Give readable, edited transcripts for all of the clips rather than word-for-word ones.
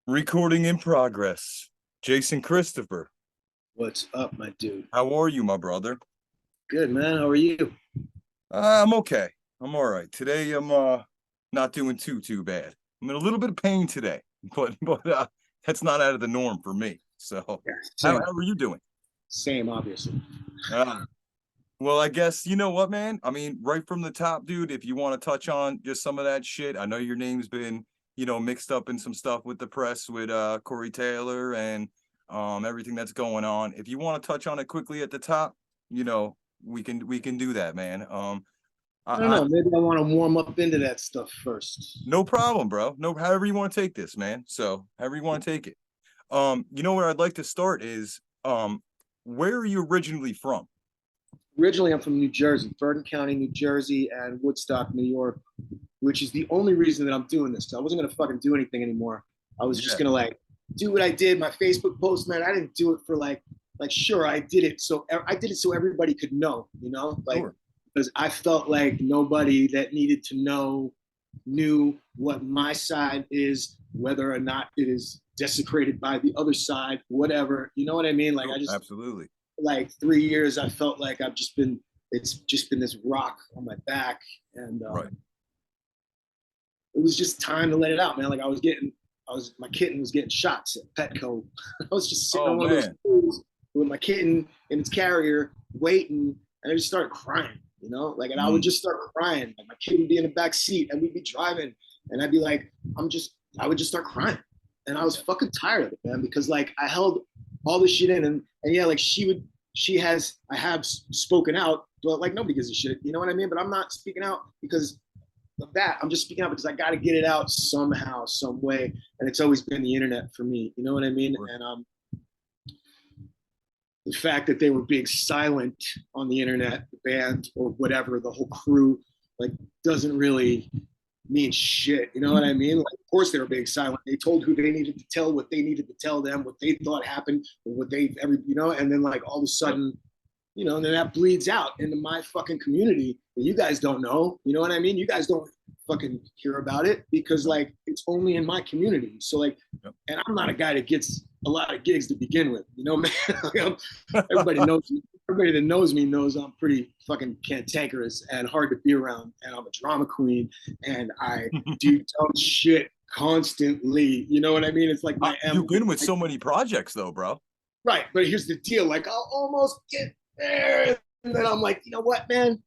Recording in progress. Jason Christopher. What's up, my dude? How are you, my brother? Good, man. How are you? I'm okay. I'm all right. Today I'm not doing too bad. I'm in a little bit of pain today, but that's not out of the norm for me. So Yeah, how same. are you doing? Same, obviously. Uh, well, I guess you know what, man. I mean, right from the top, dude, if you want to touch on just some of that shit, I know your name's been, mixed up in some stuff with the press with Corey Taylor and everything that's going on. If you want to touch on it quickly at the top, we can do that, man. I don't I know. Maybe I want to warm up into that stuff first. no problem, bro. No, however you want to take this, man. So however you want to take it. Where I'd like to start is where are you originally from? Originally, I'm from New Jersey, Bergen County, New Jersey, and Woodstock, New York, which is the only reason that I'm doing this. I wasn't gonna fucking do anything anymore. I was just Yeah, gonna do what I did. My Facebook post, man. I didn't do it for sure, I did it so everybody could know, sure. because I felt like nobody that needed to know knew what my side is, whether or not it is desecrated by the other side, whatever. You know what I mean? Sure, absolutely. 3 years, I felt like it's just been this rock on my back. And Right. it was just time to let it out, man. My kitten was getting shots at Petco. I was just sitting Oh on one of those man. stools with my kitten in its carrier waiting, and I just started crying, and I would just start crying. Like my kid would be in the back seat and we'd be driving and I'd be like, I would just start crying. And I was fucking tired of it, man, because I held all this shit in and yeah, I have spoken out, but nobody gives a shit. You know what I mean? But I'm not speaking out because of that. I'm just speaking out because I got to get it out somehow, some way. And it's always been the internet for me. You know what I mean? Sure. And the fact that they were being silent on the internet, the band or whatever, the whole crew, doesn't really mean shit. You know what I mean? Of course they were being silent. They told who they needed to tell, what they needed to tell them, what they thought happened, or what and then all of a sudden, and then that bleeds out into my fucking community. And you guys don't know. You know what I mean? You guys don't fucking hear about it because it's only in my community. So and I'm not a guy that gets a lot of gigs to begin with. Man. Everybody knows me. Everybody that knows me knows I'm pretty fucking cantankerous and hard to be around. And I'm a drama queen and I do dumb shit constantly. You know what I mean? It's like my You've been with so many projects though, bro. Right. But here's the deal. I'll almost get there. And then I'm like, you know what, man?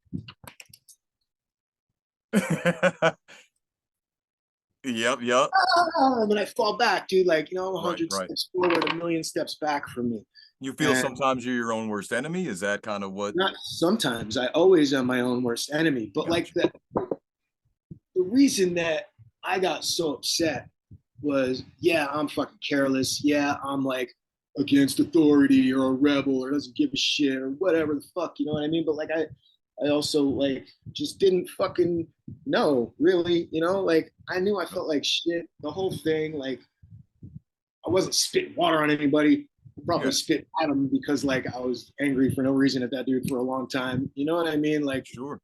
Yep. And then I fall back, dude. 100 Right. steps forward, a million steps back from me. You feel And sometimes you're your own worst enemy? Is that kind of what? not sometimes. I always am my own worst enemy. But Gotcha. the reason that I got so upset was, yeah, I'm fucking careless. Yeah, I'm against authority or a rebel or doesn't give a shit or whatever the fuck, you know what I mean? But I also just didn't fucking know really, I knew I felt like shit the whole thing. I wasn't spitting water on anybody. I probably spit at him because I was angry for no reason at that dude for a long time. You know what I mean? Sure.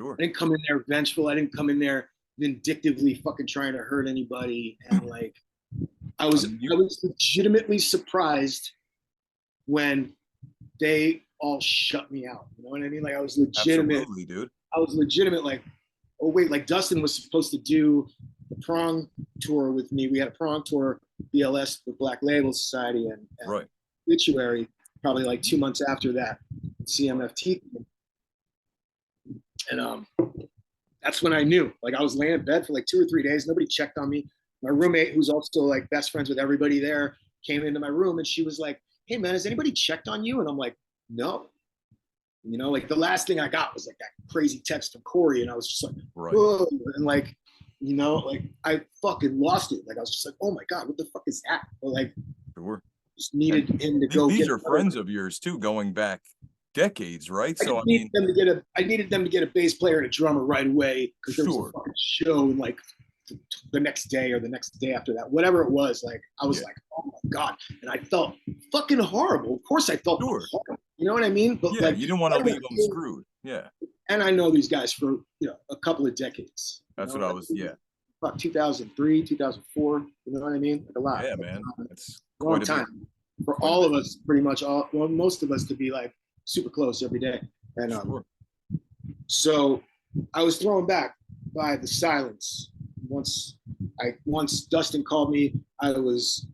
I didn't come in there vengeful. I didn't come in there vindictively fucking trying to hurt anybody. And I was legitimately surprised when they all shut me out. You know what I mean? I was legitimate. Absolutely, dude. I was legitimate. Oh wait, Dustin was supposed to do the Prong tour with me. We had a Prong tour, BLS, the Black Label Society, and Right. Obituary, probably 2 months after that, CMFT. And that's when I knew. I was laying in bed for 2 or 3 days. Nobody checked on me. My roommate, who's also best friends with everybody there, came into my room and she was like, "Hey man, has anybody checked on you?" And I'm like, "No." The last thing I got was that crazy text from Corey, and I was just right. Whoa. And I fucking lost it. I was just oh my God, what the fuck is that? Or sure. Just needed him to go. These are friends of yours too, going back decades, right? I needed them to get a bass player and a drummer right away because there was a fucking show the next day or the next day after that, whatever it was. I was oh my God, and I felt fucking horrible. Of course, I felt horrible. You know what I mean? But you didn't want to leave them screwed. Yeah. And I know these guys for a couple of decades. That's what I was. Yeah. about 2003, 2004. You know what I mean? Like a lot. Yeah, man. That's Long quite a bit. time for all of us, pretty much most of us to be like super close every day. And Sure. so I was thrown back by the silence. Once Dustin called me, I was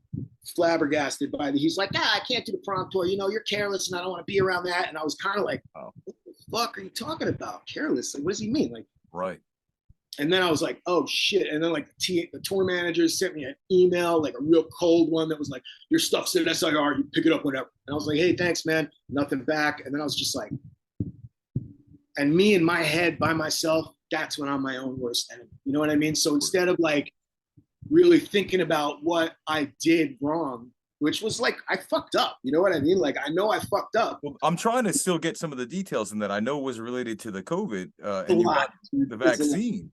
flabbergasted by he's like, I can't do the Prong tour. You know, you're careless and I don't want to be around that. And I was kind of like, what the fuck are you talking about? Careless? Like, what does he mean? Like, right. And then I was like, oh shit. And then like the tour manager sent me an email, like a real cold one that was like, your stuff's at SIR, you pick it up, whatever. And I was like, hey, thanks, man. Nothing back. And then I was just like, and me in my head by myself, that's when I'm my own worst enemy. You know what I mean? So instead of like really thinking about what I did wrong, which was like, I fucked up. You know what I mean? Like, I know I fucked up. Well, I'm trying to still get some of the details in that I know was related to the COVID and you got the vaccine.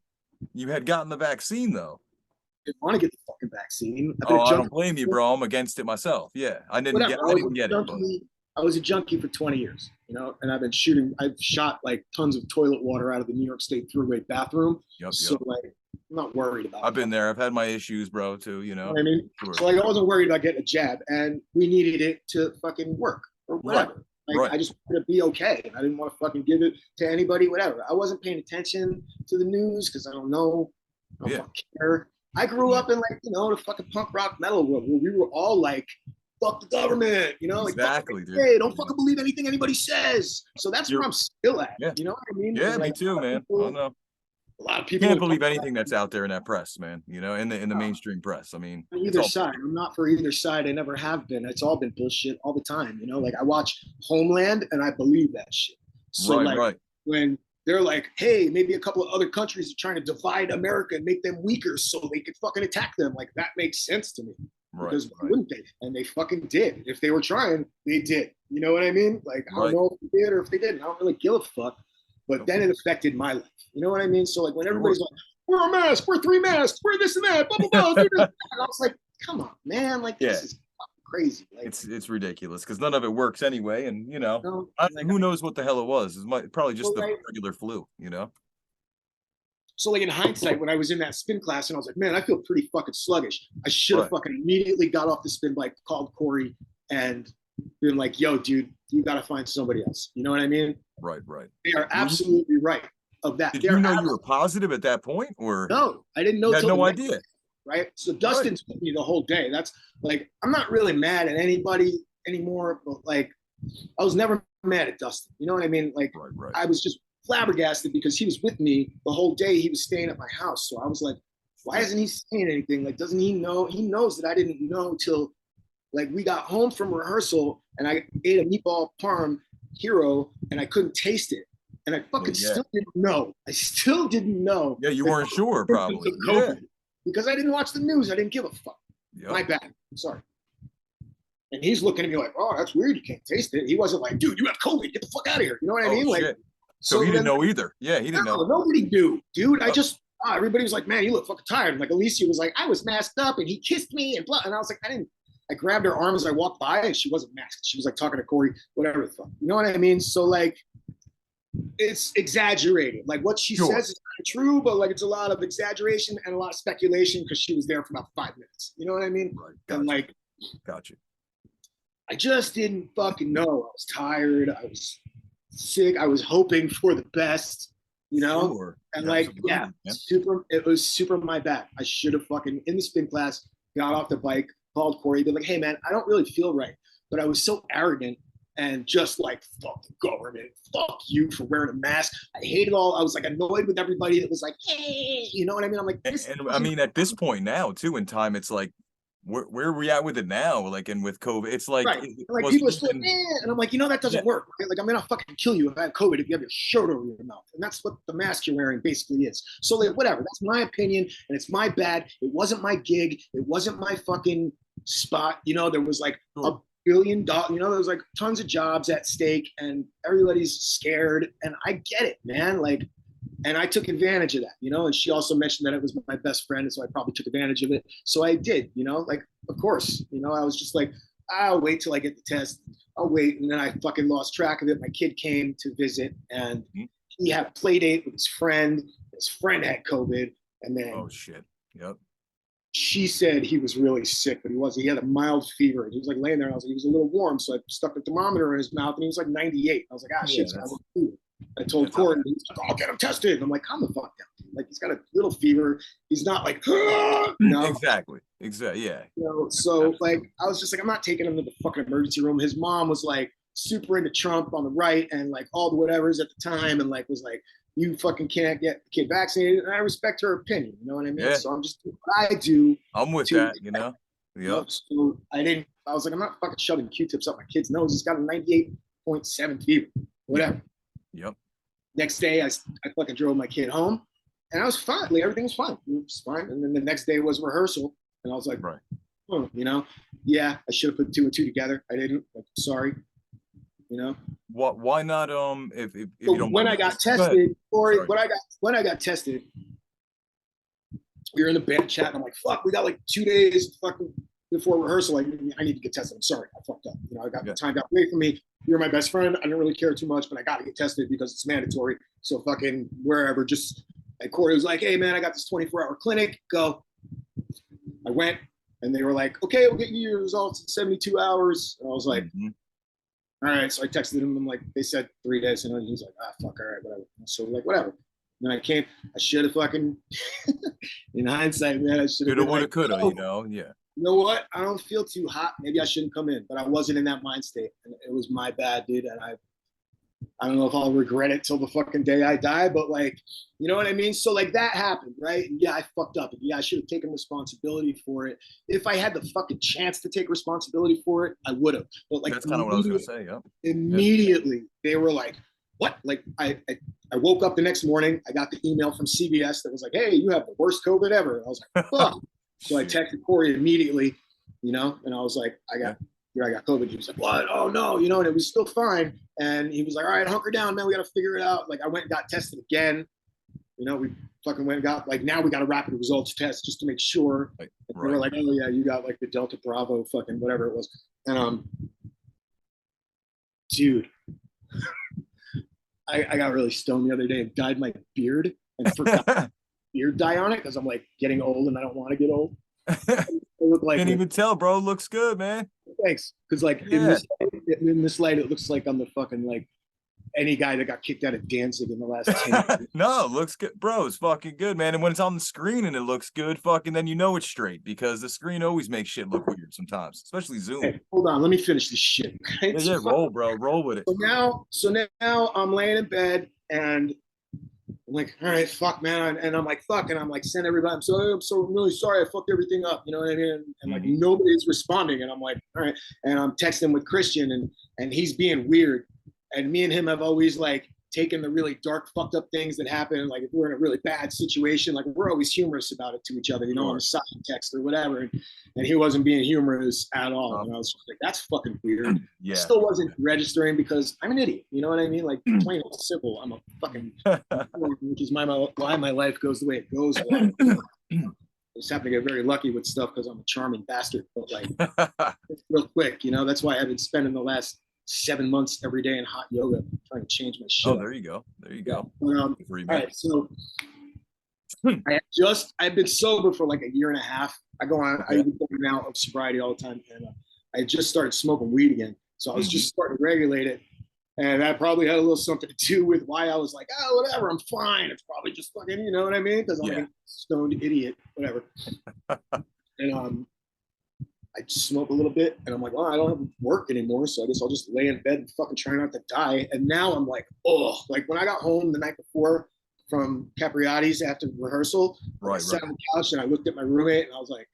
You had gotten the vaccine though. I didn't want to get the fucking vaccine. I don't blame you, bro. I'm against it myself. Yeah, I didn't get it. I was a junkie for 20 years, you know, and I've shot like tons of toilet water out of the New York State Thruway bathroom. So like, I'm not worried about it. I've been there. I've had my issues, bro, too, you know. What I mean? Sure. So like, I wasn't worried about getting a jab, and we needed it to fucking work or whatever. Like, I just wanted to be okay. And I didn't want to fucking give it to anybody, whatever. I wasn't paying attention to the news because I don't know. I don't care. I grew up in like, you know, the fucking punk rock metal world where we were all like, fuck the government, you know, exactly, like, hey, don't fucking believe anything anybody says. So that's where I'm still at. You know what I mean? Yeah, like, me too, man. I know. A lot of people can't believe anything that's out there in that press, man. You know, in the mainstream press. I mean, either side. I'm not for either side. I never have been. It's all been bullshit all the time. You know, like I watch Homeland and I believe that shit. So when they're like, hey, maybe a couple of other countries are trying to divide America and make them weaker so they could fucking attack them. Like that makes sense to me. Because wouldn't they? And they fucking did. If they were trying, they did. You know what I mean? Like I don't know if they did or if they didn't. I don't really give a fuck. But then it affected my life. You know what I mean? So like when everybody's like, we're a mask, we're 3 masks, we're this and that, blah blah blah. And I was like, come on, man, like this is crazy. Like, it's ridiculous because none of it works anyway, and you know, who knows what the hell it was? It's probably just the regular flu, you know. So like in hindsight, when I was in that spin class and I was like, man, I feel pretty fucking sluggish. I should have fucking immediately got off the spin bike, called Corey, and been like, yo, dude, you got to find somebody else. You know what I mean? Right. They are absolutely right of that. Did you know you were positive at that point, or no? I didn't know. You had no idea. Right. So Dustin told me the whole day. That's like, I'm not really mad at anybody anymore, but like, I was never mad at Dustin. You know what I mean? Like, I was just flabbergasted because he was with me the whole day. He was staying at my house. So I was like, why isn't he saying anything? Like, doesn't he know? He knows that I didn't know till like we got home from rehearsal and I ate a meatball parm hero and I couldn't taste it. And I fucking still didn't know. I still didn't know. Yeah, you weren't sure probably. Yeah. Because I didn't watch the news. I didn't give a fuck. My bad. I'm sorry. And he's looking at me like, oh, that's weird. You can't taste it. He wasn't like, dude, you have COVID. Get the fuck out of here. You know what I mean? Like, so he didn't know either. Yeah, he didn't know. Nobody knew, dude. I just, everybody was like, man, you look fucking tired. And like Alicia was like, I was masked up and he kissed me and blah. And I was like, I grabbed her arm as I walked by and she wasn't masked. She was like talking to Corey, whatever the fuck. You know what I mean? So like, it's exaggerated. Like what she says is true, but like it's a lot of exaggeration and a lot of speculation because she was there for about 5 minutes. You know what I mean? Right. And like, gotcha. I just didn't fucking know. I was tired. I was sick. I was hoping for the best, you know? And like, it was super my bad. I should have fucking in the spin class, got off the bike, called Corey, been like, hey man, I don't really feel right. But I was so arrogant and just like, fuck the government, fuck you for wearing a mask. I hated all, I was like annoyed with everybody that was like, hey, you know what I mean? I'm like, and I mean, at this point now too, in time, it's like, where are we at with it now? Like, and with COVID, it's like, like people are still, and I'm like, you know, that doesn't work. Right? Like, I'm gonna fucking kill you if I have COVID if you have your shirt over your mouth. And that's what the mask you're wearing basically is. So like, whatever, that's my opinion and it's my bad. It wasn't my gig. It wasn't my fucking spot. You know, there was like $1 billion, you know, there was like tons of jobs at stake and everybody's scared. And I get it, man. Like, and I took advantage of that, you know, and she also mentioned that it was my best friend. And so I probably took advantage of it. So I did, you know, like, of course, you know, I was just like, I'll wait till I get the test. I'll wait. And then I fucking lost track of it. My kid came to visit and he had a play date with his friend. His friend had COVID. And then Yep. She said he was really sick, but he wasn't. He had a mild fever. And he was like laying there, and I was like, he was a little warm. So I stuck the thermometer in his mouth, and he was like 98. I was like, ah, Yeah, shit. So I told Corey, and he's like, I'll get him tested. And I'm like, calm the fuck down. Like, he's got a little fever. He's not like, you know? Exactly. Yeah. You know, so like, I was just like, I'm not taking him to the fucking emergency room. His mom was like super into Trump on the right and like all the whatevers at the time, and like was like, you fucking can't get the kid vaccinated. And I respect her opinion. You know what I mean? Yeah. So I'm just doing what I do. I'm with that, you know? Yep. So I was like, I'm not fucking shoving Q-tips up my kid's nose. He's got a 98.7 fever, whatever. Yep. Next day, I fucking drove my kid home, and I was fine. Like, everything was fine. It was fine. And then the next day was rehearsal, and I was like, right. Oh, you know, yeah, I should have put 2 and 2 together. I didn't. Like, sorry. You know. What? Why not? If so you don't. When I got tested, Corey, when I got tested, we were in the band chat, and I'm like, fuck, we got like 2 days fucking before rehearsal. Like, I need to get tested. I'm sorry, I fucked up. You know, I got the time got away from me. You're my best friend. I didn't really care too much, but I got to get tested because it's mandatory. So fucking wherever, just like Corey was like, hey man, I got this 24-hour clinic. Go. I went, and they were like, okay, we'll get you your results in 72 hours. And I was like, all right. So I texted him. I'm like, they said 3 days, and he's like, ah, fuck, all right, whatever. So like, whatever. And then I came. I should have fucking. In hindsight, man, I should have. Coulda, woulda, coulda. You know, yeah. You know what? I don't feel too hot. Maybe I shouldn't come in, but I wasn't in that mind state, and it was my bad, dude. And I don't know if I'll regret it till the fucking day I die, but like, you know what I mean? So like that happened, right? And yeah, I fucked up. And yeah, I should have taken responsibility for it. If I had the fucking chance to take responsibility for it, I would have. But like, that's kind of what I was gonna say. Yeah. Immediately, they were like, "What?" Like I woke up the next morning. I got the email from CBS that was like, "Hey, you have the worst COVID ever." And I was like, "Fuck." So I texted Corey immediately, you know, and I was like, I got COVID. He was like, what? Oh no, you know, and it was still fine. And he was like, all right, hunker down, man. We got to figure it out. Like I went and got tested again. You know, we fucking went and got like, now we got a rapid results test just to make sure. Like, they were like, oh yeah, you got like the Delta Bravo fucking whatever it was. And dude, I got really stoned the other day and dyed my beard and forgot beard dye on it because I'm like getting old and I don't want to get old. Look like can't even tell, bro. Looks good, man. Thanks. Because like in this light, it looks like I'm the fucking like any guy that got kicked out of Danzig in the last 10 years. No, it looks good, bro. It's fucking good, man. And when it's on the screen and it looks good, fucking then you know it's straight because the screen always makes shit look weird sometimes, especially Zoom. Hey, hold on, let me finish this shit. Okay? Yeah, roll, bro. Roll with it. So now I'm laying in bed and I'm like, all right, fuck, man. And I'm like, fuck. And I'm like, send everybody. I'm so really sorry. I fucked everything up. You know what I mean? And like, nobody's responding. And I'm like, all right. And I'm texting with Christian and he's being weird. And me and him have always like taken the really dark, fucked up things that happen. Like if we're in a really bad situation, like we're always humorous about it to each other, you know, on a side text or whatever. And he wasn't being humorous at all. And I was just like, that's fucking weird. Yeah. I still wasn't registering because I'm an idiot. You know what I mean? Like plain and simple. I'm a fucking, which is why my life goes the way it goes. I just happen to get very lucky with stuff because I'm a charming bastard. But like, real quick, you know, that's why I've been spending the last 7 months every day in hot yoga, trying to change my shit. Oh, there you go. There you go. All right, so I've been sober for like a year and a half. I go on, I've been going out of sobriety all the time, and I just started smoking weed again. So I was just starting to regulate it, and that probably had a little something to do with why I was like, oh, whatever, I'm fine. It's probably just fucking, you know what I mean? Because I'm like a stoned idiot, whatever. And I smoke a little bit and I'm like, well, I don't have work anymore. So I guess I'll just lay in bed and fucking try not to die. And now I'm like, oh, like when I got home the night before from Capriati's after rehearsal, I sat on the couch and I looked at my roommate and I was like,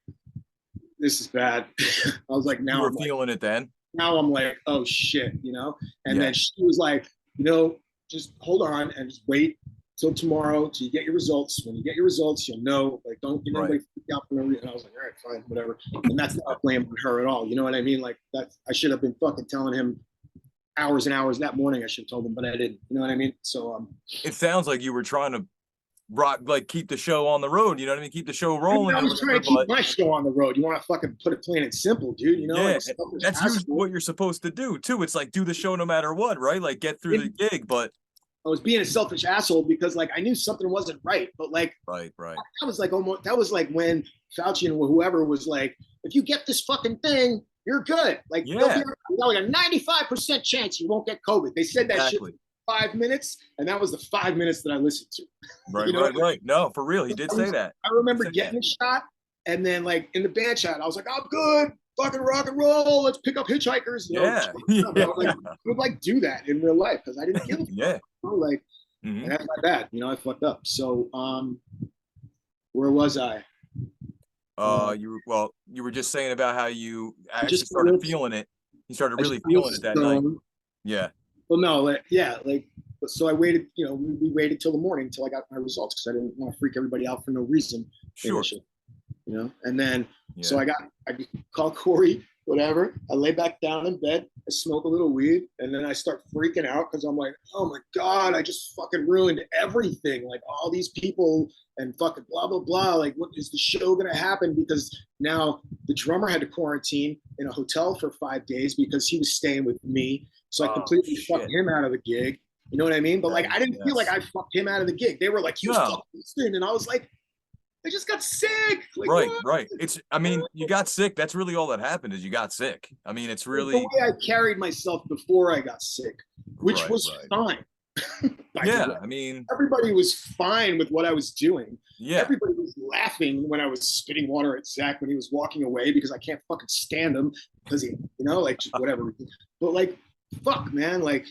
this is bad. I was like, now I'm feeling it then. Now I'm like, oh shit, you know? And then she was like, you know, just hold on and just wait till tomorrow till you get your results. When you get your results, you'll know. Like, don't get anybody freak out for no reason. And I was like, all right, fine, whatever. And that's not a blame on her at all. You know what I mean? Like that, I should have been fucking telling him hours and hours that morning. I should have told him, but I didn't. You know what I mean? So it sounds like you were trying to keep the show on the road. You know what I mean? Keep the show rolling. I was trying to keep my show on the road. You want to fucking put it plain and simple, dude. You know, like, that's usually what you're supposed to do too. It's like do the show no matter what, right? Like get through the gig, but I was being a selfish asshole because like I knew something wasn't right, but like Right. that was like almost that was like when Fauci and whoever was like, if you get this fucking thing, you're good. Like there'll be Yeah, like a 95% chance you won't get COVID. They said that shit exactly. for 5 minutes, and that was the 5 minutes that I listened to. Right, You know, right. No, for real. He did say that. I He did remember say that. getting a shot, and then like in the band shot, I was like, I'm good. Fucking rock and roll. Let's pick up hitchhikers. You know, Yeah. I Yeah. would like do that in real life because I didn't give a fuck. Yeah. You know, like, Hmm. and that's my bad. You know, I fucked up. So, where was I? You were just saying about how you I actually just started feeling it. You started I just really real feeling it that night. stoned. Yeah. Well, no, like, yeah, like, so I waited. You know, we waited till the morning till I got my results because I didn't want to freak everybody out for no reason Sure. initially. You know, and then so Yeah. I called Corey, whatever. I lay back down in bed, I smoke a little weed, and then I start freaking out because I'm like, oh my God, I just fucking ruined everything. Like all these people and fucking blah blah blah. Like, what is the show gonna happen? Because now the drummer had to quarantine in a hotel for 5 days because he was staying with me. So I Oh completely fucked shit. him out of the gig. You know what I mean? But like Okay. I didn't feel like Yes. I fucked him out of the gig. They were like, you No. fucked this thing. And I was like, I just got sick. Like, Right, what? right. I mean, you got sick. That's really all that happened is you got sick. I mean, it's The really way I carried myself before I got sick, which right, was right. fine, by the way. Yeah, I mean, Everybody was fine with what I was doing. yeah, Everybody was laughing when I was spitting water at Zach when he was walking away because I can't fucking stand him because he, you know, like just whatever. But like, fuck, man, like,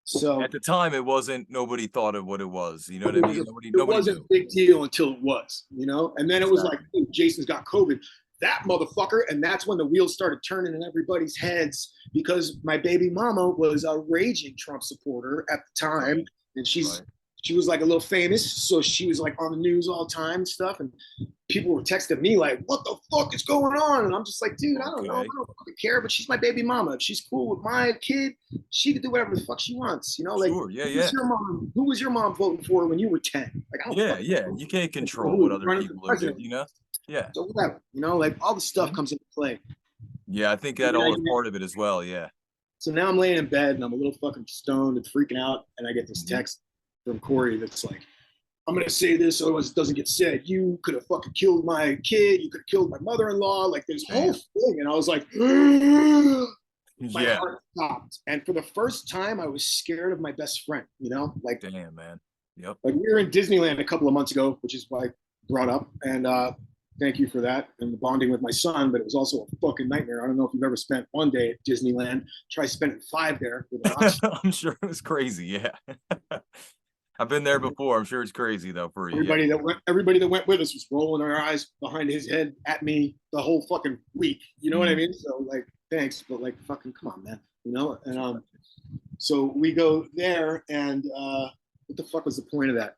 so at the time it wasn't nobody thought of what it was. You know what I mean? it Nobody wasn't a knew. big deal until it was, you know? And then it was like, Exactly. hey, Jason's got COVID. That motherfucker. And that's when the wheels started turning in everybody's heads because my baby mama was a raging Trump supporter at the time. Right, And right. she was like a little famous. So she was like on the news all the time and stuff. And people were texting me like, what the fuck is going on? And I'm just like, dude, I don't know. I Okay. don't fucking care, but she's my baby mama. If she's cool with my kid, she can do whatever the fuck she wants. You know, like Sure. Yeah, who was yeah. your mom? Who was your mom voting for when you were 10? Like, I don't Yeah, fucking yeah. know. You can't Like, control who what was other running for people are doing, president? you know? Yeah. So whatever, you know, like all the stuff Mhm. comes into play. Yeah, I think that all is part of it as well. Yeah. So now I'm laying in bed and I'm a little fucking stoned and freaking out, and I get this Mhm. text from Corey that's like, I'm gonna say this otherwise it doesn't get said. You could have fucking killed my kid. You could have killed my mother-in-law. Like this whole Damn. thing, and I was like, my Yeah. heart stopped. And for the first time, I was scared of my best friend. You know, Damn, man. Yep. like we were in Disneyland a couple of months ago, which is why I brought up. And thank you for that and the bonding with my son. But it was also a fucking nightmare. I don't know if you've ever spent one day at Disneyland. Try spending 5 there with a rock star. I'm sure it was crazy. Yeah. I've been there before. I'm sure it's crazy though for you. Yeah. Everybody that went with us was rolling their eyes behind his head at me the whole fucking week. You know what I Mm. mean? So like, thanks, but like, fucking come on, man. You know? And so we go there, and what the fuck was the point of that?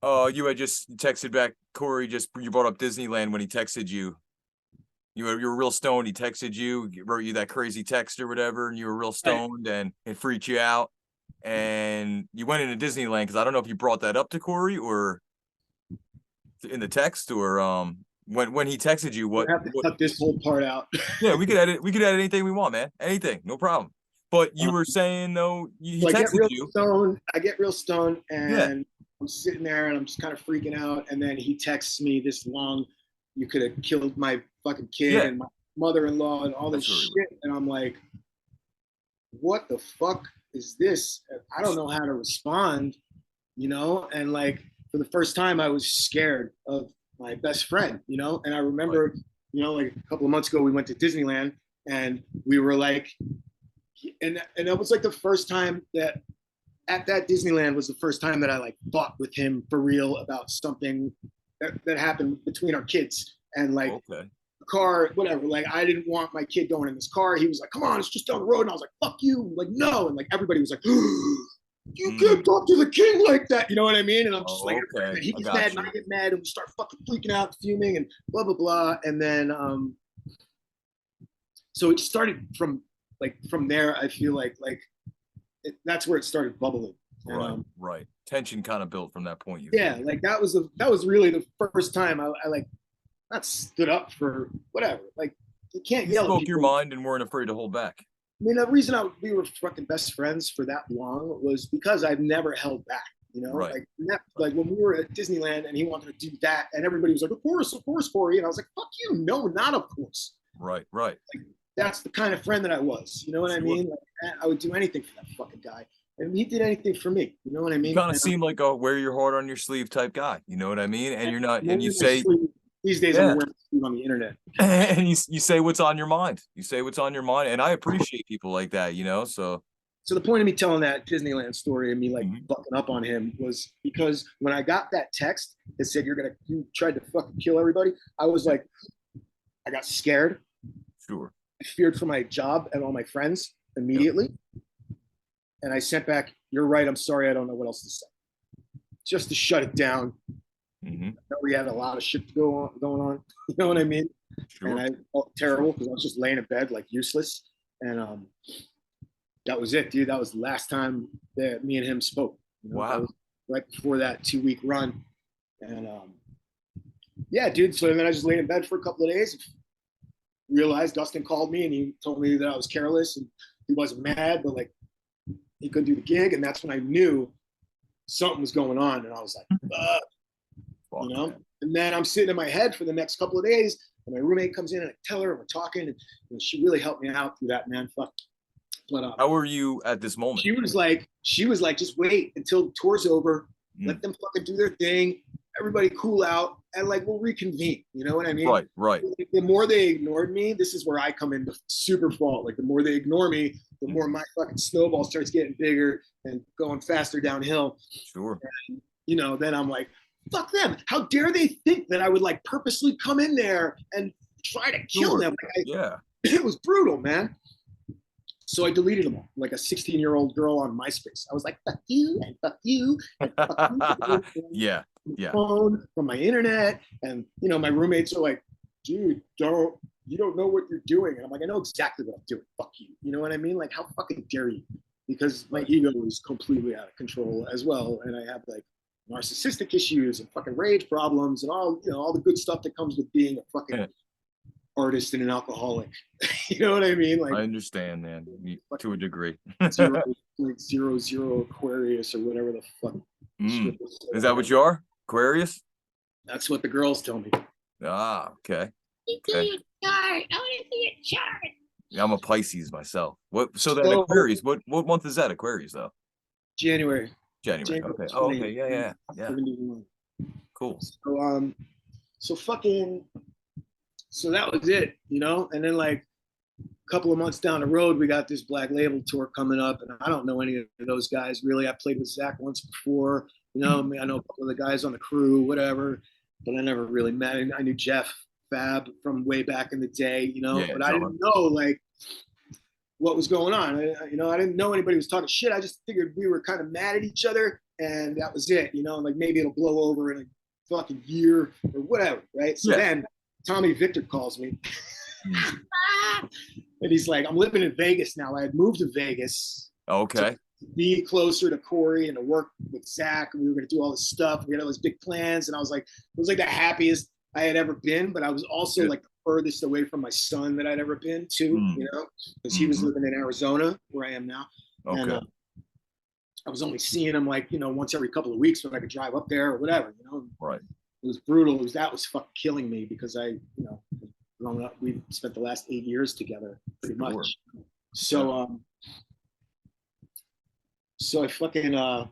Oh, you had just texted back Corey. You brought up Disneyland when he texted you. You were real stoned. He texted you, wrote you that crazy text or whatever, and you were real Right. stoned, and it freaked you out. And you went into Disneyland because I don't know if you brought that up to Corey or in the text or when he texted you. We'll What have to what? cut this whole part out. Yeah, we could edit. We could edit anything we want, man. Anything, no problem. But you Um, were saying though, he so I get texted real you. stoned. I get real stoned, Yeah, and I'm sitting there, and I'm just kind of freaking out. And then he texts me this long, "You could have killed my fucking kid yeah. and my mother-in-law and all this That's really shit." And I'm like, "What the fuck is this?" And I don't know how to respond, you know. And like for the first time, I was scared of my best friend, you know. And I right. remember, you know, like a couple of months ago, we went to Disneyland, and we were like, and it was like the first time that at that Disneyland was the first time that I like fought with him for real about something that happened between our kids. And like Okay. the car, whatever, like I didn't want my kid going in this car. He was like, come on, it's just down the road. And I was like, fuck you. Like, no. And like everybody was like, you can't Mm. talk to the king like that. You know what I mean? And I'm just like, Oh, okay. and he I gets mad got and you. I get mad and we start fucking freaking out, fuming and blah, blah, blah. And then, so it started from there. I feel like that's where it started bubbling. And, Right, right. Tension kind of built from that point. You yeah, feel. like that was really the first time I like not stood up for whatever. Like you can't You yell at spoke your people. mind and weren't afraid to hold back. mean, the reason we were fucking best friends for that long was because I've never held back. You know, Right. like when we were at Disneyland and he wanted to do that, and everybody was like, of course, Corey. And I was like, fuck you, no, not of course. Right. Right. Like, that's the kind of friend that I was. You know what I mean? Like, I would do anything for that fucking guy, and he did anything for me. You know what I You mean? kind of And seem like a wear your heart on your sleeve type guy. You know what I mean? And you're not, and you I'm say, these days I'm yeah, wearing my sleeve on the internet. and you say what's on your mind. You say what's on your mind, and I appreciate people like that. You know, so So the point of me telling that Disneyland story and me like bucking up on him was because when I got that text that said you tried to fucking kill everybody, I was like, I got scared. sure. I feared for my job and all my friends immediately. Yep. And I sent back, you're right, I'm sorry, I don't know what else to say. Just to shut it down. Mm-hmm. We had a lot of shit going on. You know what I mean? Sure. And I felt terrible because I was just laying in bed like useless. And that was it, dude. That was the last time that me and him spoke. You know? Wow. Right before that 2-week run. And yeah, dude. So then I just laid in bed for a couple of days. Realized Dustin called me and he told me that I was careless and he wasn't mad, but like he couldn't do the gig. And that's when I knew something was going on. And I was like, you know? Man. And then I'm sitting in my head for the next couple of days. And my roommate comes in and I tell her and we're talking. And she really helped me out through that, man. Fuck. But, how were you at this moment? She was like, just wait until the tour's over. Let them fucking do their thing. Everybody cool out. And like, we'll reconvene. You know what I mean? Right, right. The more they ignored me, this is where I come into super fault. Like the more they ignore me, the more my fucking snowball starts getting bigger and going faster downhill. Sure. And, you know, then I'm like, fuck them. How dare they think that I would like purposely come in there and try to kill them? Like yeah. It was brutal, man. So I deleted them all, like a 16-year-old girl on MySpace. I was like, fuck you and fuck you. And fuck you. Yeah. Yeah. Phone, from my internet. And, you know, my roommates are like, dude, you don't know what you're doing. And I'm like, I know exactly what I'm doing. Fuck you. You know what I mean? Like, how fucking dare you? Because my ego is completely out of control as well. And I have like narcissistic issues and fucking rage problems and all, you know, all the good stuff that comes with being a fucking artist and an alcoholic. You know what I mean? Like, I understand, man, to a degree. zero Aquarius or whatever the fuck. Is that what you are? Aquarius? That's what the girls tell me. Ah, okay. Okay. Your chart. I want to see your chart. Yeah, I'm a Pisces myself. So then Aquarius, what month is that? Aquarius though? January. Okay. Oh, okay. Yeah. 71. Cool. So that was it, you know? And then like a couple of months down the road, we got this Black Label tour coming up, and I don't know any of those guys really. I played with Zach once before, you know. I know a couple of the guys on the crew, whatever, but I never really met. I knew Jeff Fab from way back in the day, you know, but I didn't know like what was going on. I didn't know anybody was talking shit. I just figured we were kind of mad at each other, and that was it, you know. Like maybe it'll blow over in a fucking year or whatever, right? So then Tommy Victor calls me. And he's like, I'm living in Vegas now. I had moved to Vegas. Okay. To be closer to Corey and to work with Zach. And we were going to do all this stuff. We had all these big plans. And I was like, it was like the happiest I had ever been. But I was also like the furthest away from my son that I'd ever been too, you know, because he was living in Arizona where I am now. Okay. And I was only seeing him like, you know, once every couple of weeks when I could drive up there or whatever, you know. Right. It was brutal. That was fucking killing me because I, you know, growing up, we spent the last 8 years together pretty much. So, so I fucking, I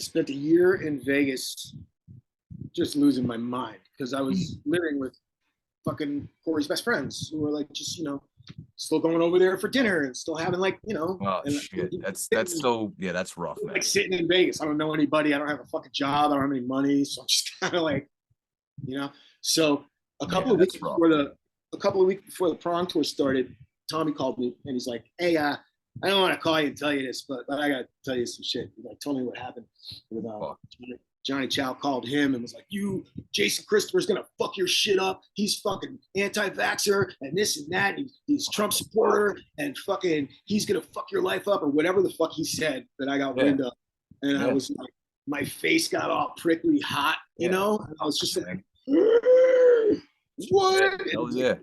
spent a year in Vegas just losing my mind because I was living with fucking Corey's best friends who were like, just, you know, still going over there for dinner and still having like, you know. Oh, shit. That's so, yeah, that's rough, man. Like sitting in Vegas. I don't know anybody. I don't have a fucking job. I don't have any money. So I'm just kind of like, you know. So a couple of weeks before the Prong tour started, Tommy called me and he's like, hey, I don't want to call you and tell you this, but I got to tell you some shit. He like told me what happened with Johnny Chow called him and was like, Jason Christopher's going to fuck your shit up. He's fucking anti-vaxxer and this and that. And he's Trump supporter and fucking, he's going to fuck your life up or whatever the fuck he said that I got wind of. And I was like, my face got all prickly hot, you know? And I was just like, what? Oh, yeah.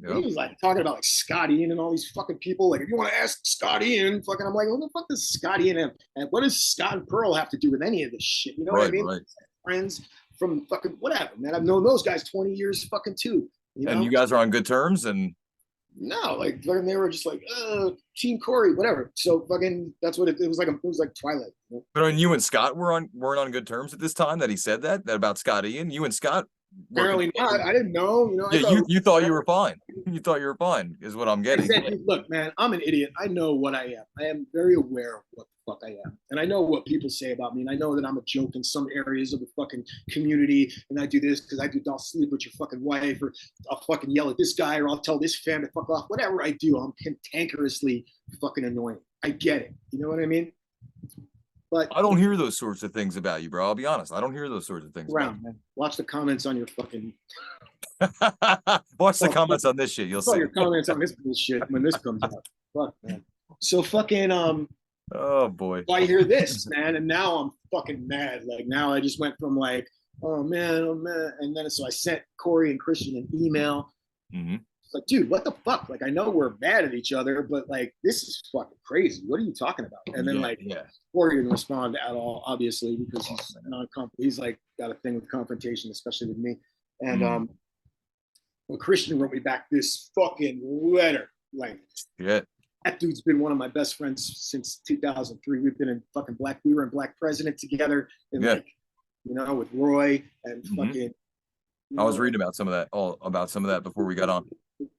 And he was like talking about like Scott Ian and all these fucking people. Like, if you want to ask Scott Ian, fucking, I'm like, what the fuck does Scott Ian have? And what does Scott and Pearl have to do with any of this shit? You know what I mean? Right. Friends from fucking whatever, man. I've known those guys 20 years fucking too. You know? And you guys are on good terms, and no, like fucking, they were just like, Team Corey, whatever. So fucking, that's what it was like. It was like Twilight. You know? but I mean, you and Scott weren't on good terms at this time that he said that about Scott Ian. You and Scott apparently not. I didn't know. You know, yeah, you thought you were fine. You thought you were fine, is what I'm getting. Said, look, man, I'm an idiot. I know what I am. I am very aware of what the fuck I am. And I know what people say about me. And I know that I'm a joke in some areas of the fucking community. And I do this because I'll sleep with your fucking wife, or I'll fucking yell at this guy, or I'll tell this fan to fuck off. Whatever I do, I'm cantankerously fucking annoying. I get it. You know what I mean? But I don't hear those sorts of things about you, bro. I'll be honest. I don't hear those sorts of things. Around, man. Watch the comments on your fucking. Watch the comments on this shit. You'll see your comments on this bullshit when this comes out. Fuck, man. So fucking oh boy. I hear this, man, and now I'm fucking mad. Like, now I just went from like, oh man, and then so I sent Corey and Christian an email. Mm-hmm. It's like, dude, what the fuck? Like, I know we're mad at each other, but like, this is fucking crazy. What are you talking about? And then Corey didn't respond at all, obviously, because he's like got a thing with confrontation, especially with me. And well, Christian wrote me back this fucking letter. Like, that dude's been one of my best friends since 2003. We've been in fucking we were in Black President together, and like, you know, with Roy and fucking. I was reading about some of that before we got on.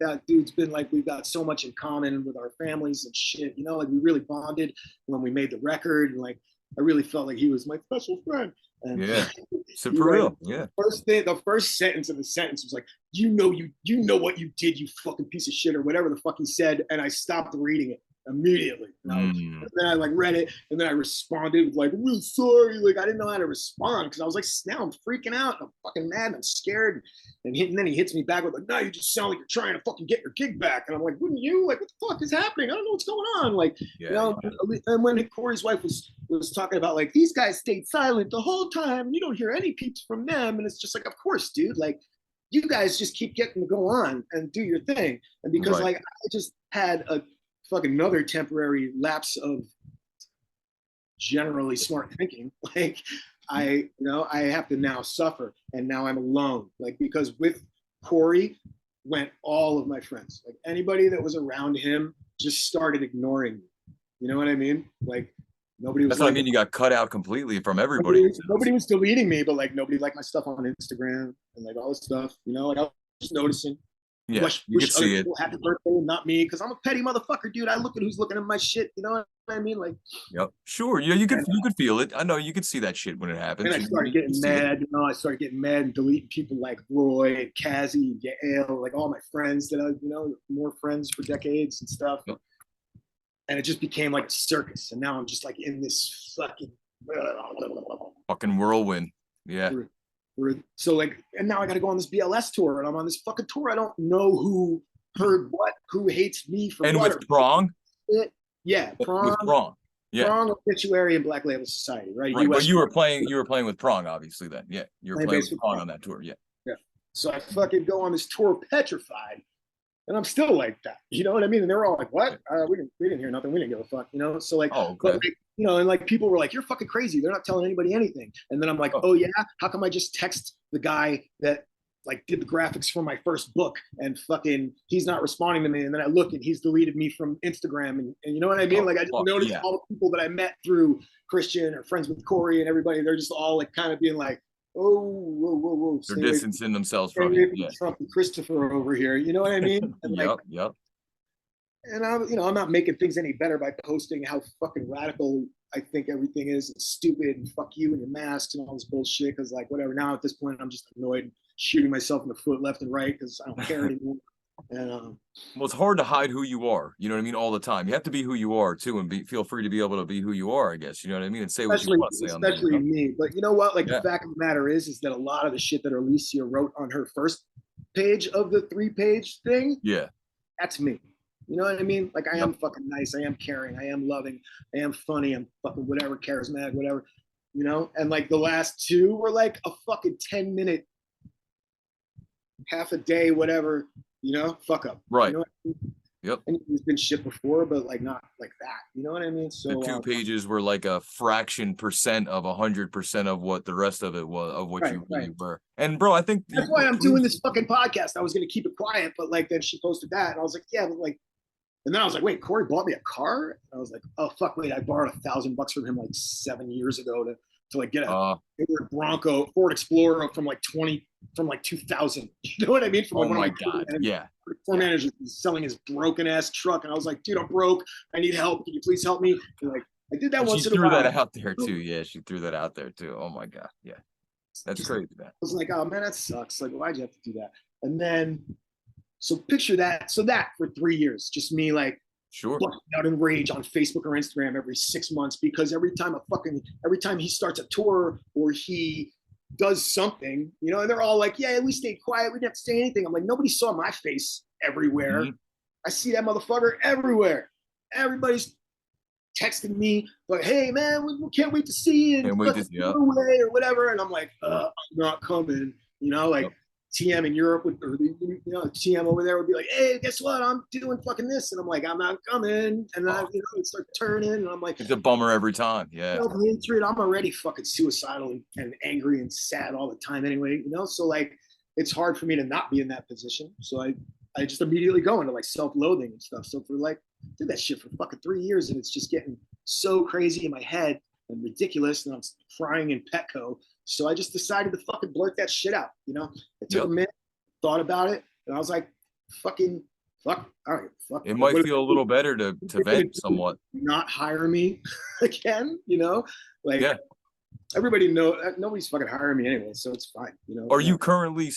That dude's been like, we've got so much in common with our families and shit. You know, like, we really bonded when we made the record, and like, I really felt like he was my special friend. And so for real, the first sentence of the sentence was like, you know what you did, you fucking piece of shit, or whatever the fuck he said, and I stopped reading it immediately. And then I like read it, and then I responded with like, I'm really sorry. Like, I didn't know how to respond because I was like, now I'm freaking out, and I'm fucking mad, and I'm scared. And then he hits me back with like, no, you just sound like you're trying to fucking get your gig back. And I'm like, wouldn't you? Like, what the fuck is happening? I don't know what's going on. Like, you know. And when Corey's wife was talking about like, these guys stayed silent the whole time, you don't hear any peeps from them, and it's just like, of course, dude. Like, you guys just keep getting to go on and do your thing. And because like, I just had a fucking another temporary lapse of generally smart thinking. Like, I have to now suffer, and now I'm alone. Like, because with Corey went all of my friends. Like, anybody that was around him just started ignoring me. You know what I mean? Like, nobody was. That's what I mean. You got cut out completely from everybody. Nobody was deleting me, but like, nobody liked my stuff on Instagram and like all this stuff. You know, like, I was just noticing. Yeah, you could see it. Happy birthday, not me, because I'm a petty motherfucker, dude. I look at who's looking at my shit. You know what I mean? Like, sure. Yeah, you could feel it. I know you could see that shit when it happens. And I started getting mad. You know, I started getting mad and deleting people like Roy and Kazzy and Gail, like all my friends that I, more friends for decades and stuff. Yep. And it just became like a circus. And now I'm just like in this fucking whirlwind. Yeah. So like, and now I got to go on this BLS tour, and I'm on this fucking tour. I don't know who heard what, who hates me for and what. With Prong? Yeah, Prong. With Prong. Yeah. Prong, Obituary, and Black Label Society, right? But you were playing with Prong, obviously, then. Yeah. You were playing with Prong on that tour. Yeah. Yeah. So I fucking go on this tour petrified, and I'm still like that. You know what I mean? And they were all like, what? We didn't hear nothing. We didn't give a fuck, you know? So like, but like, and like people were like, you're fucking crazy. They're not telling anybody anything. And then I'm like, oh yeah? How come I just text the guy that like did the graphics for my first book, and fucking he's not responding to me? And then I look, and he's deleted me from Instagram. And you know what I mean? Like, I just noticed all the people that I met through Christian or friends with Corey and everybody, they're just all like kind of being like, oh, whoa. They're distancing themselves from it. Yeah. Trump and Christopher over here. You know what I mean? And yep. And I'm not making things any better by posting how fucking radical I think everything is and stupid and fuck you and your masks and all this bullshit. Because like, whatever. Now at this point, I'm just annoyed, and shooting myself in the foot left and right because I don't care anymore. And well, it's hard to hide who you are. You know what I mean? All the time. You have to be who you are too, and feel free to be able to be who you are. I guess you know what I mean, and say what you want to say on there. Especially me. But you know what? Like, the fact of the matter is that a lot of the shit that Alicia wrote on her first page of the 3-page thing, that's me. You know what I mean? Like, I am fucking nice. I am caring. I am loving. I am funny. I'm fucking whatever, charismatic, whatever. You know? And like the last 2 were like a fucking 10-minute, half a day, whatever, you know, fuck up. Right. You know what I mean? Yep. And there's been shit before, but like not like that. You know what I mean? So The 2 pages were like a fraction percent of 100% of what the rest of it was, of what right, you really right. were. And bro, I think That's why I'm doing this fucking podcast. I was gonna keep it quiet, but like then she posted that, and I was like, yeah, but like, and then I was like, wait, Corey bought me a car? And I was like, oh fuck, wait, I borrowed $1,000 from him like 7 years ago to like get a Bronco Ford Explorer from like 2000. You know what I mean? From oh like my god, yeah. Floor manager selling his broken ass truck, and I was like, dude, I'm broke. I need help. Can you please help me? And like, I did that and once she in a threw while. that out there too. Yeah, she threw that out there too. Oh my god, yeah, that's crazy, man. I was like, oh man, that sucks. Like, why'd you have to do that? And then, so picture that. So that for 3 years, just me like Sure. out in rage on Facebook or Instagram every 6 months, because every time he starts a tour or he does something, you know, and they're all like, yeah, we stayed quiet, we didn't have to say anything. I'm like, nobody saw my face everywhere. Mm-hmm. I see that motherfucker everywhere. Everybody's texting me like, hey man, we can't wait to see you, Can't wait to see you or whatever. And I'm like, I'm not coming, you know, like yep. TM in Europe would, or you know, TM over there would be like, hey, guess what? I'm doing fucking this. And I'm like, I'm not coming. And then I, you know, start turning, and I'm like, it's a bummer every time. Yeah. You know, I'm already fucking suicidal and angry and sad all the time anyway, you know? So like, it's hard for me to not be in that position. So I just immediately go into like self-loathing and stuff. So for like, did that shit for fucking 3 years, and it's just getting so crazy in my head and ridiculous, and I'm crying in Petco. So I just decided to fucking blurt that shit out, you know? It took a minute, thought about it, and I was like, fuck, all right, fuck. It might feel a little better to vent somewhat. Not hire me again, you know? Like, everybody nobody's fucking hiring me anyway, so it's fine, you know? Are you currently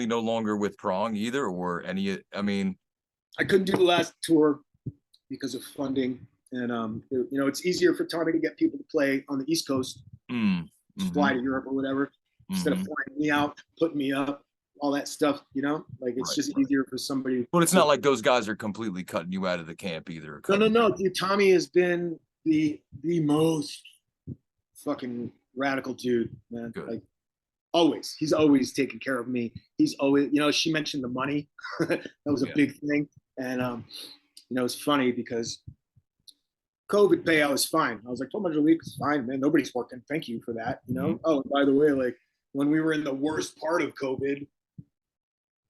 no longer with Prong either, or any, I mean? I couldn't do the last tour because of funding. And you know, it's easier for Tommy to get people to play on the East Coast, fly to Europe or whatever, instead of flying me out, putting me up, all that stuff. You know, like it's just easier for somebody. But it's not like those guys are completely cutting you out of the camp either. No, dude. Tommy has been the most fucking radical dude, man. Good. Like always, he's always taken care of me. He's always, you know, she mentioned the money. That was a big thing, and you know, it's funny because COVID payout was fine. I was like, 1,200 a week is fine, man. Nobody's working. Thank you for that. You know. Oh, by the way, like when we were in the worst part of COVID,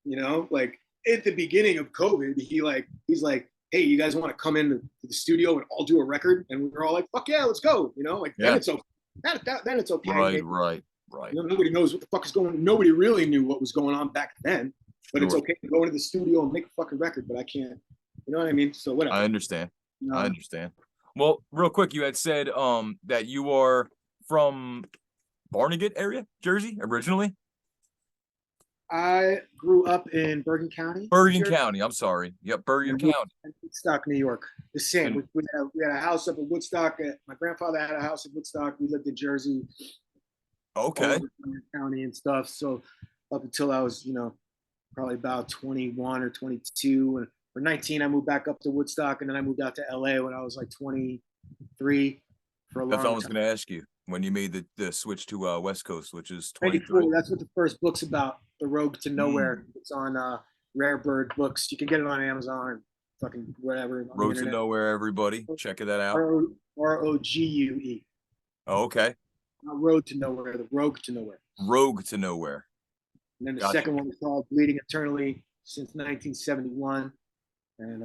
you know, like at the beginning of COVID, he's like, hey, you guys want to come into the studio and all do a record? And we were all like, fuck yeah, let's go. You know, like then it's okay. Then it's okay. Right. You know, nobody knows what the fuck is going on. Nobody really knew what was going on back then. But it's okay to go into the studio and make a fucking record, but I can't. You know what I mean? So whatever. I understand. I understand. Well, real quick, you had said that you are from Barnegat area, Jersey, originally. I grew up in Bergen County. Bergen County. I'm sorry. Yep, Bergen County. Woodstock, New York. The same. We had a house up in Woodstock. My grandfather had a house in Woodstock. We lived in Jersey. Okay. County and stuff. So up until I was, you know, probably about 21 or 22 and or 19, I moved back up to Woodstock, and then I moved out to LA when I was like 23 for a long time. That's what I was going to ask you when you made the switch to West Coast, which is 23. That's what the first book's about, The Road to Nowhere. It's on Rare Bird Books. You can get it on Amazon or fucking whatever. Road to Nowhere, everybody. Check that out. ROGUE. Oh, okay. Not Road to Nowhere, The Rogue to Nowhere. Rogue to Nowhere. And then the second one was called Bleeding Eternally since 1971. And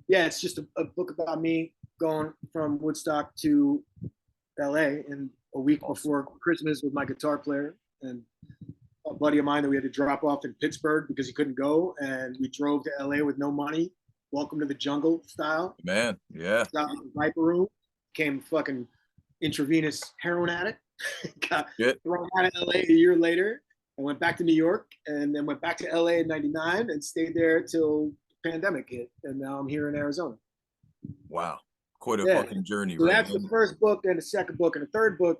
yeah, it's just a book about me going from Woodstock to LA in a week before Christmas with my guitar player and a buddy of mine that we had to drop off in Pittsburgh because he couldn't go. And we drove to LA with no money. Welcome to the jungle style. Man, yeah. Got in the Viper room, became fucking intravenous heroin addict. Got thrown out of LA a year later and went back to New York, and then went back to LA in 99 and stayed there till pandemic hit, and now I'm here in Arizona. Wow, quite a fucking journey. So that's the first book, and the second book, and the third book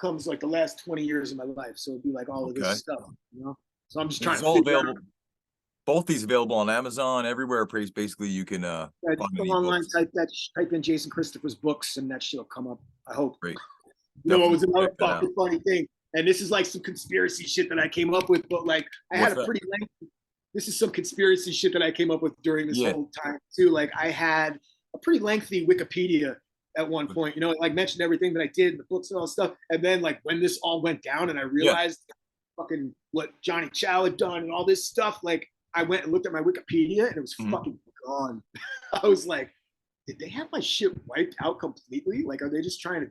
comes like the last 20 years of my life. So it'd be like all of this stuff, you know. So I'm just trying to all available. Both these available on Amazon everywhere. Basically, you can find online. Type in Jason Christopher's books, and that shit'll come up. I hope. Great. You know, it was another fucking funny thing, and this is like some conspiracy shit that I came up with, but like I had a pretty lengthy this is some conspiracy shit that I came up with during this Yeah. whole time too. Like I had a pretty lengthy Wikipedia at one point, you know, like mentioned everything that I did in the books and all that stuff. And then like when this all went down and I realized fucking what Johnny Chow had done and all this stuff, like I went and looked at my Wikipedia and it was fucking gone. I was like, did they have my shit wiped out completely? Like, are they just trying to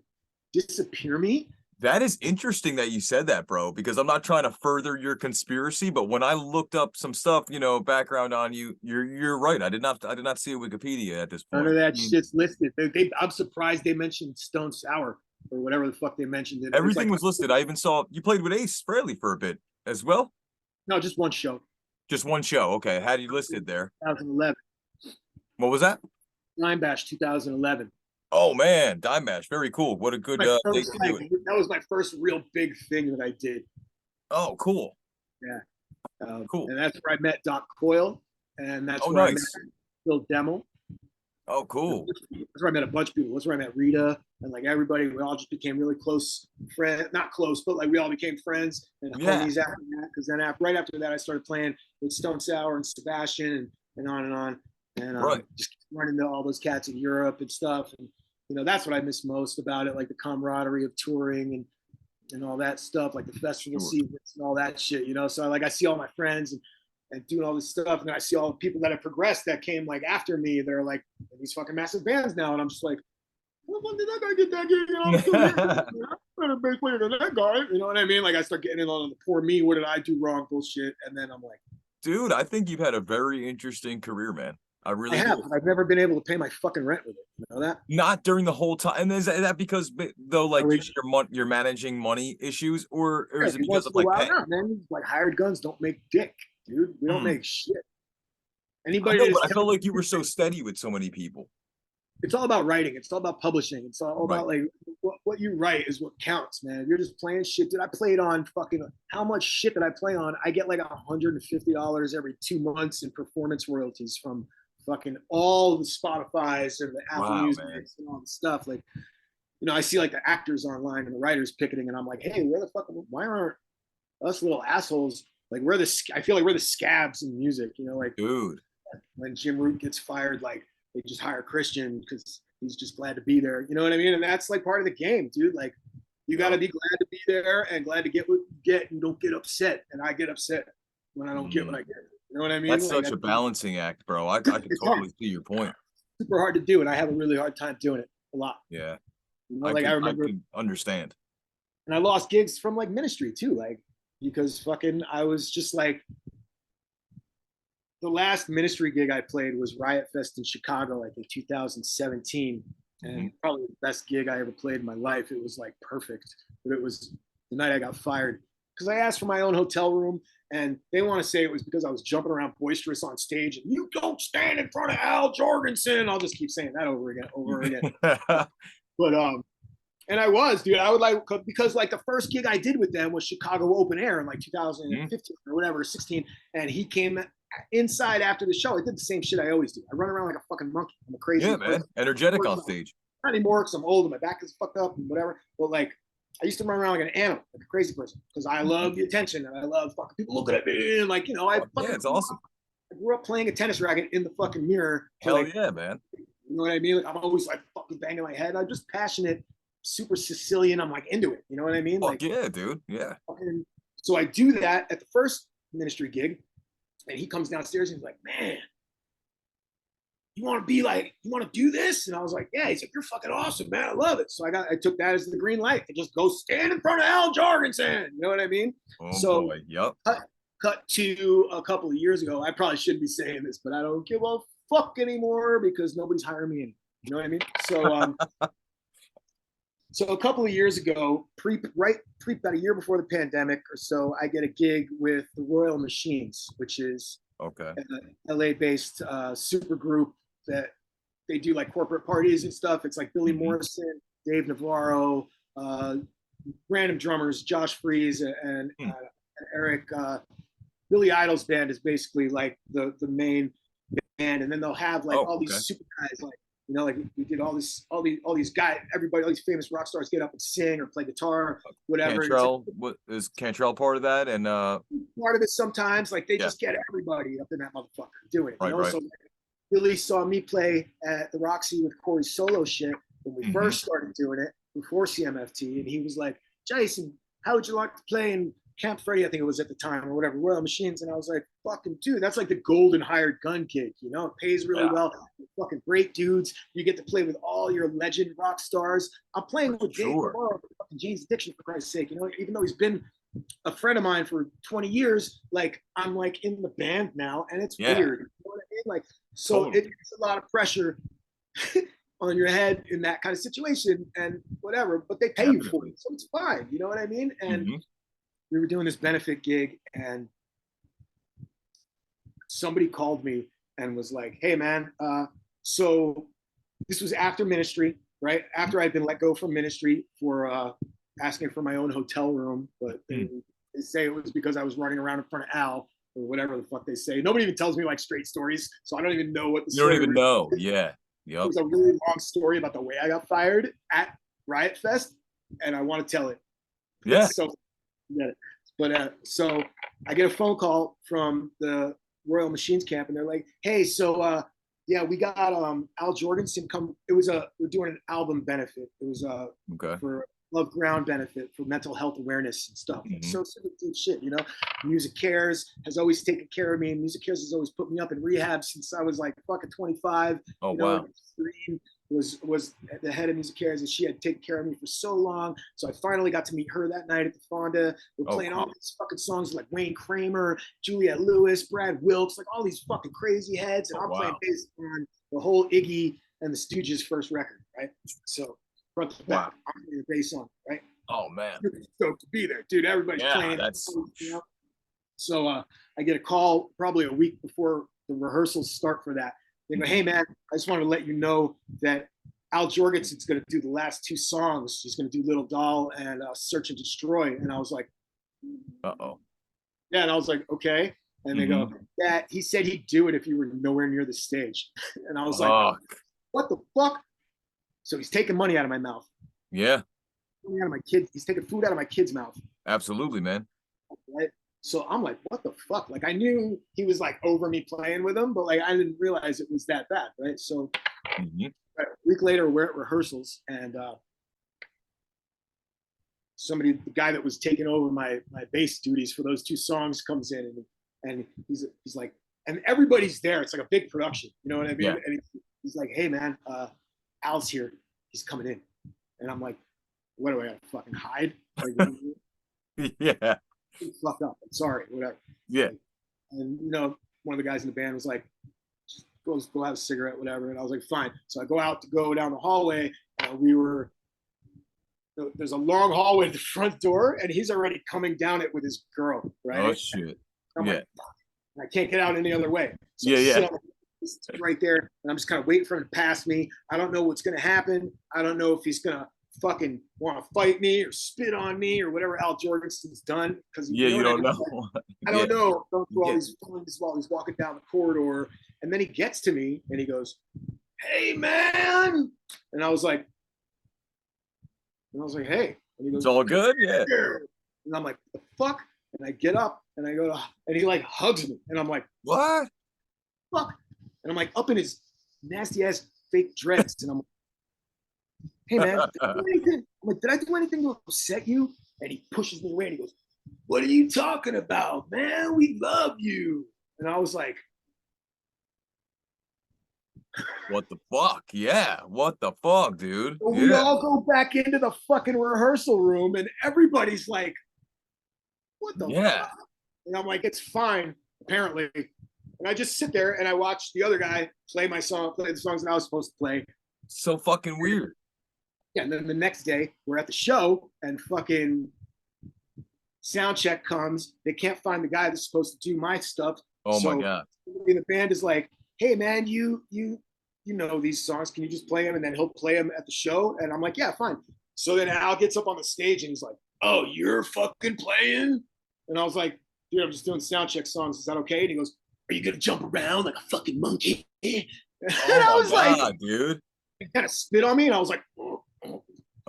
disappear me? That is interesting that you said that, bro, because I'm not trying to further your conspiracy, but when I looked up some stuff, you know, background on you, you're right. I did not see a Wikipedia at this point. None of that shit's listed. I'm surprised they mentioned Stone Sour or whatever the fuck they mentioned it. Everything like, was listed. I even saw you played with Ace Frehley for a bit as well. No, just one show. Just one show. Okay. Had you listed there? 2011. What was that? Line Bash 2011. Oh man, Dime Mash. Very cool. What a good First, date to do it. that was my first real big thing that I did. Oh, cool. Yeah. Cool. And that's where I met Doc Coyle. And that's where I met Phil Demmel. Oh, cool. That's where I met a bunch of people. That's where I met Rita and like everybody. We all just became really close friends. Not close, but like we all became friends and homies after that. Because then right after that, I started playing with Stone Sour and Sebastian and on and on. And just running into all those cats in Europe and stuff. And you know, that's what I miss most about it, like the camaraderie of touring and all that stuff, like the festival seasons and all that shit, you know. So like I see all my friends and doing all this stuff, and I see all the people that have progressed that came like after me. They're like in these fucking massive bands now, and I'm just like, well, when did that guy get that gig? You know, I'm still here. I'm better bass player than that guy. You know what I mean? Like I start getting in on the poor me. What did I do wrong? Bullshit. And then I'm like, dude, I think you've had a very interesting career, man. I really have. do. I've never been able to pay my fucking rent with it. You know that? Not during the whole time. And is that because though, like you're managing money issues, or is it because of like pay? Man, like hired guns don't make dick, dude. We don't make shit. Anybody? I felt like you were so steady with so many people. It's all about writing. It's all about publishing. It's all about like what you write is what counts, man. If you're just playing shit, dude. I played on fucking how much shit did I play on? I get like $150 every 2 months in performance royalties from fucking all the Spotify's and the Apple Music and all the stuff. Like, you know, I see like the actors online and the writers picketing, and I'm like, hey, where the fuck? Why aren't us little assholes? Like, I feel like we're the scabs in music. You know, like, dude, when Jim Root gets fired, like they just hire Christian because he's just glad to be there. You know what I mean? And that's like part of the game, dude. Like, you got to be glad to be there and glad to get what you get, and don't get upset. And I get upset when I don't get what I get. You know what I mean? That's like, such a balancing act, bro. I can totally see your point. Super hard to do, and I have a really hard time doing it a lot. Yeah. You know, I remember. I can understand. And I lost gigs from like ministry too, like because fucking I was just like, the last ministry gig I played was Riot Fest in Chicago, like in 2017, and probably the best gig I ever played in my life. It was like perfect, but it was the night I got fired because I asked for my own hotel room. And they want to say it was because I was jumping around boisterous on stage and you don't stand in front of Al Jorgensen. I'll just keep saying that over again. But and I was, dude. I would like, because like the first gig I did with them was Chicago Open Air in like 2015 or whatever, 16. And he came inside after the show. I did the same shit I always do. I run around like a fucking monkey. I'm a crazy man. Energetic on stage. Not anymore because I'm old and my back is fucked up and whatever. But like, I used to run around like an animal, like a crazy person, because I love the attention and I love fucking people looking at me and like, you know, it's awesome. I grew up playing a tennis racket in the fucking mirror. Hell yeah, man. You know what I mean? Like, I'm always like fucking banging my head. I'm just passionate, super Sicilian. I'm like into it. You know what I mean? Like, yeah, dude. Yeah. So I do that at the first ministry gig, and he comes downstairs and he's like, man, you want to do this? And I was like, yeah. He's like, you're fucking awesome, man. I love it. So I took that as the green light to just go stand in front of Al Jorgensen. You know what I mean? Oh, so boy. Yep. Cut to a couple of years ago. I probably shouldn't be saying this, but I don't give a fuck anymore because nobody's hiring me anymore. You know what I mean? So, so a couple of years ago, about a year before the pandemic or so, I get a gig with the Royal Machines, which is an LA-based super group that they do like corporate parties and stuff. It's like Billy Morrison, Dave Navarro, random drummers, Josh Freeze and Eric. Billy Idol's band is basically like the main band, and then they'll have like all these super guys like You know, like we did all these guys, everybody, all these famous rock stars get up and sing or play guitar, whatever. Cantrell, what is Cantrell part of that? And part of it sometimes, like they Yeah. just get everybody up in that motherfucker doing it. You Right, know, right. so Billy saw me play at the Roxy with Corey's solo shit when we first started doing it before CMFT, and he was like, Jason, how would you like to play in Camp Freddy, I think it was at the time, or whatever, Royal Machines? And I was like, fucking dude, that's like the golden hired gun gig, you know? It pays really well. Fucking great dudes. You get to play with all your legend rock stars. I'm playing with Dave Navarro, fucking Jane's Addiction, for Christ's sake. You know, even though he's been a friend of mine for 20 years, like I'm like in the band now, and it's weird. You know what I mean? Like, so it's a lot of pressure on your head in that kind of situation and whatever, but they pay you for it, so it's fine. You know what I mean? And we were doing this benefit gig, and somebody called me and was like, hey man, so this was after ministry, right? After I'd been let go from ministry for asking for my own hotel room, but they say it was because I was running around in front of Al or whatever the fuck they say. Nobody even tells me like straight stories, so I don't even know what the story is. You don't even know. Yeah. Yep. It was a really long story about the way I got fired at Riot Fest, and I want to tell it. Yeah. So, but so I get a phone call from the Royal Machines camp, and they're like, "Hey, so yeah, we got Al Jorgensen come. It was we're doing an album benefit. It was for Love Ground benefit for mental health awareness and stuff. So deep shit, you know. Music Cares has always taken care of me, and Music Cares has always put me up in rehab since I was like fucking 25. Oh, wow. Was at the head of Music Cares, and she had taken care of me for so long. So I finally got to meet her that night at the Fonda. We're playing all these fucking songs like Wayne Kramer, Juliette Lewis, Brad Wilkes, like all these fucking crazy heads. And I'm playing bass on the whole Iggy and the Stooges' first record, right? So front to back, I'm playing the bass on, right? Oh man, stoked to be there, dude. Everybody's playing. You know? So I get a call probably a week before the rehearsals start for that. They go, hey man, I just wanted to let you know that Al Jorgensen's going to do the last two songs. He's going to do Little Doll and Search and Destroy. And I was like, uh-oh. Yeah, and I was like, okay. And they go, yeah, he said he'd do it if you were nowhere near the stage. And I was like, what the fuck? So he's taking money out of my mouth. Yeah. Out of my kid. He's taking food out of my kid's mouth. Absolutely, man. Right? So I'm like, what the fuck? Like I knew he was like over me playing with him, but like I didn't realize it was that bad, right? So a week later, we're at rehearsals, and the guy that was taking over my bass duties for those two songs comes in, and he's like, and everybody's there. It's like a big production, you know what I mean? Yeah. And he's like, hey man, Al's here. He's coming in, and I'm like, what do I gotta fucking hide? Like, yeah. Fucked up. I'm sorry, whatever. Yeah. And you know, one of the guys in the band was like, go have a cigarette, whatever. And I was like, fine. So I go down the hallway, and there's a long hallway to the front door, and he's already coming down it with his girl, right? Oh shit. I'm like, I can't get out any other way. So he's right there, and I'm just kind of waiting for him to pass me. I don't know what's gonna happen. I don't know if he's gonna fucking want to fight me or spit on me or whatever Al Jorgensen's done, because you don't know. I don't know. Going through all these feelings while he's walking down the corridor, and then he gets to me and he goes, "Hey man," and I was like, "Hey," and he goes, "It's all good, yeah." And I'm like, "The fuck?" And I get up and I go, and he like hugs me, and I'm like, "What? Fuck?" And I'm like up in his nasty ass fake dreads, and I'm like, hey man, did I do anything to upset you? And he pushes me away and he goes, what are you talking about, man? We love you. And I was like, what the fuck? Yeah, what the fuck, dude? So we all go back into the fucking rehearsal room, and everybody's like, what the fuck? And I'm like, it's fine, apparently. And I just sit there and I watch the other guy play the songs that I was supposed to play. So fucking weird. Yeah, and then the next day we're at the show, and fucking sound check comes. They can't find the guy that's supposed to do my stuff. Oh my god! The band is like, "Hey man, you know these songs? Can you just play them?" And then he'll play them at the show. And I'm like, "Yeah, fine." So then Al gets up on the stage and he's like, "Oh, you're fucking playing?" And I was like, "Dude, I'm just doing sound check songs. Is that okay?" And he goes, "Are you gonna jump around like a fucking monkey?" And I was like, dude. He kind of spit on me, and I was like,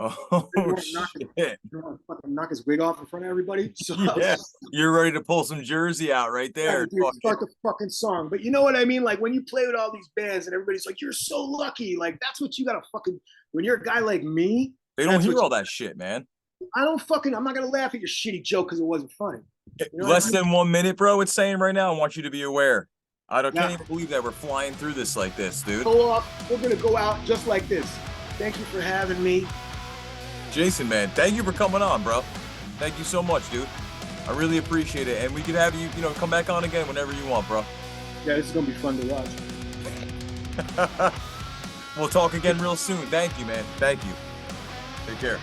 Oh shit. fucking knock his wig off in front of everybody. So Yeah, you're ready to pull some Jersey out right there. dude, start the fucking song. But you know what I mean? Like when you play with all these bands and everybody's like, you're so lucky. Like that's what you gotta fucking, when you're a guy like me. They don't hear all that shit, man. I'm not gonna laugh at your shitty joke because it wasn't funny. You know Less than 1 minute, bro. It's saying right now. I want you to be aware. Can't even believe that we're flying through this like this, dude. Go off. We're gonna go out just like this. Thank you for having me. Jason, man, thank you for coming on, bro. Thank you so much, dude. I really appreciate it. And we can have you, come back on again whenever you want, bro. Yeah, this is gonna be fun to watch. We'll talk again real soon. Thank you, man. Thank you. Take care.